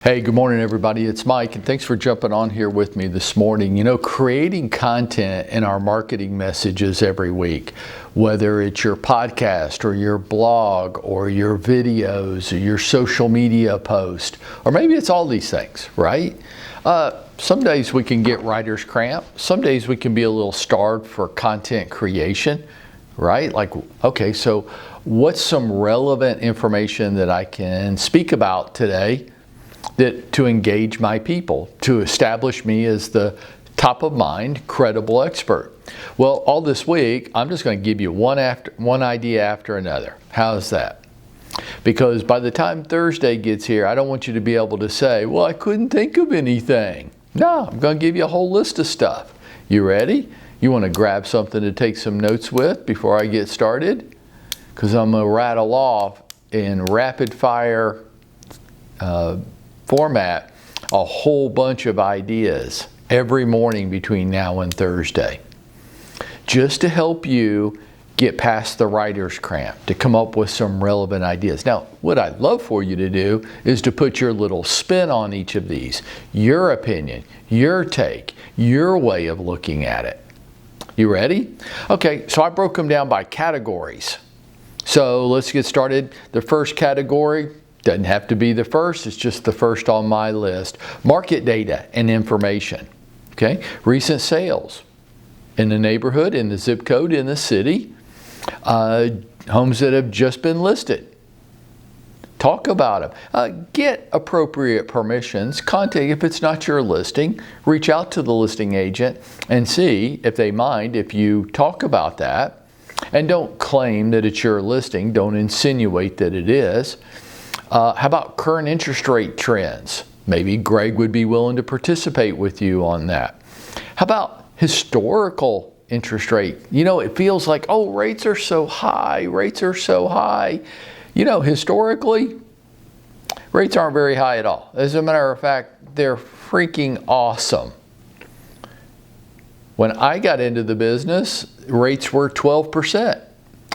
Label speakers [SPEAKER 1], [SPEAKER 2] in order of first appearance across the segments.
[SPEAKER 1] Hey, good morning everybody. It's Mike and thanks for jumping on here with me this morning. You know, creating content in our marketing messages every week, whether it's your podcast or your blog or your videos or your social media post, or maybe it's all these things, right? Some days we can get writer's cramp. Some days we can be a little starved for content creation, right? Like, okay, so what's some relevant information that I can speak about today to engage my people, to establish me as the top of mind, credible expert? Well, all this week, I'm just going to give you one idea after another. How's that? Because by the time Thursday gets here, I don't want you to be able to say, well, I couldn't think of anything. No, I'm going to give you a whole list of stuff. You ready? You want to grab something to take some notes with before I get started? Because I'm going to rattle off in rapid fire format a whole bunch of ideas every morning between now and Thursday, just to help you get past the writer's cramp, to come up with some relevant ideas. Now, what I'd love for you to do is to put your little spin on each of these, your opinion, your take, your way of looking at it. You ready? Okay, so I broke them down by categories. So let's get started. The first category doesn't have to be the first, it's just the first on my list. Market data and information. Okay, recent sales in the neighborhood, in the zip code, in the city, homes that have just been listed. Talk about them. Get appropriate permissions. Contact, if it's not your listing, reach out to the listing agent and see if they mind if you talk about that. And don't claim that it's your listing. Don't insinuate that it is. How about current interest rate trends? Maybe Greg would be willing to participate with you on that. How about historical interest rate? You know, it feels like, oh, rates are so high, rates are so high. You know, historically, rates aren't very high at all. As a matter of fact, they're freaking awesome. When I got into the business, rates were 12%.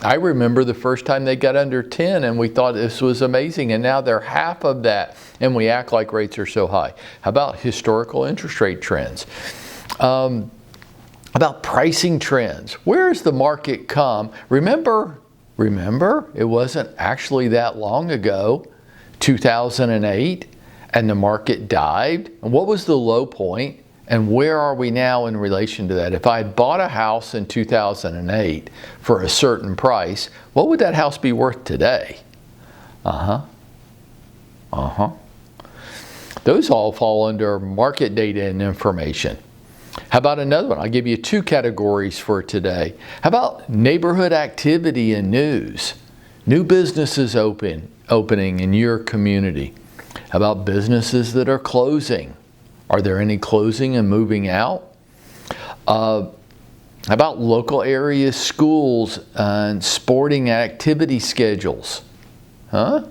[SPEAKER 1] I remember the first time they got under 10 and we thought this was amazing, and now they're half of that and we act like rates are so high. How about historical interest rate trends? About pricing trends. Where has the market come? Remember, it wasn't actually that long ago, 2008, and the market dived. And what was the low point? And where are we now in relation to that? If I had bought a house in 2008 for a certain price, what would that house be worth today? Those all fall under market data and information. How about another one? I'll give you two categories for today. How about neighborhood activity and news? New businesses opening in your community. How about businesses that are closing? Are there any closing and moving out? How about local area schools and sporting activity schedules? How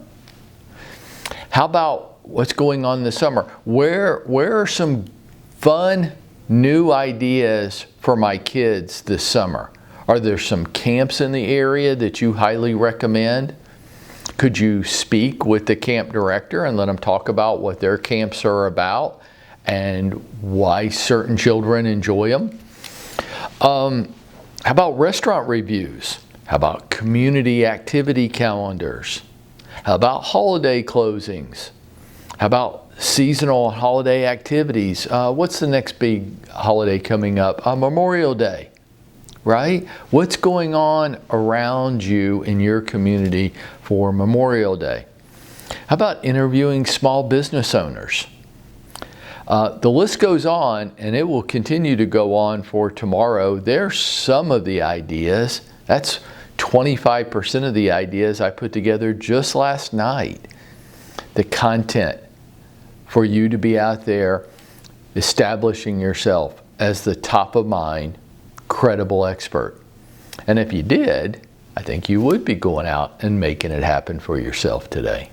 [SPEAKER 1] about what's going on this summer? Where are some fun new ideas for my kids this summer? Are there some camps in the area that you highly recommend? Could you speak with the camp director and let them talk about what their camps are about and why certain children enjoy them? How about restaurant reviews? How about community activity calendars? How about holiday closings? How about seasonal holiday activities? What's the next big holiday coming up? Memorial Day, right? What's going on around you in your community for Memorial Day? How about interviewing small business owners? The list goes on, and it will continue to go on for tomorrow. There's some of the ideas. That's 25% of the ideas I put together just last night. The content for you to be out there establishing yourself as the top of mind, credible expert. And if you did, I think you would be going out and making it happen for yourself today.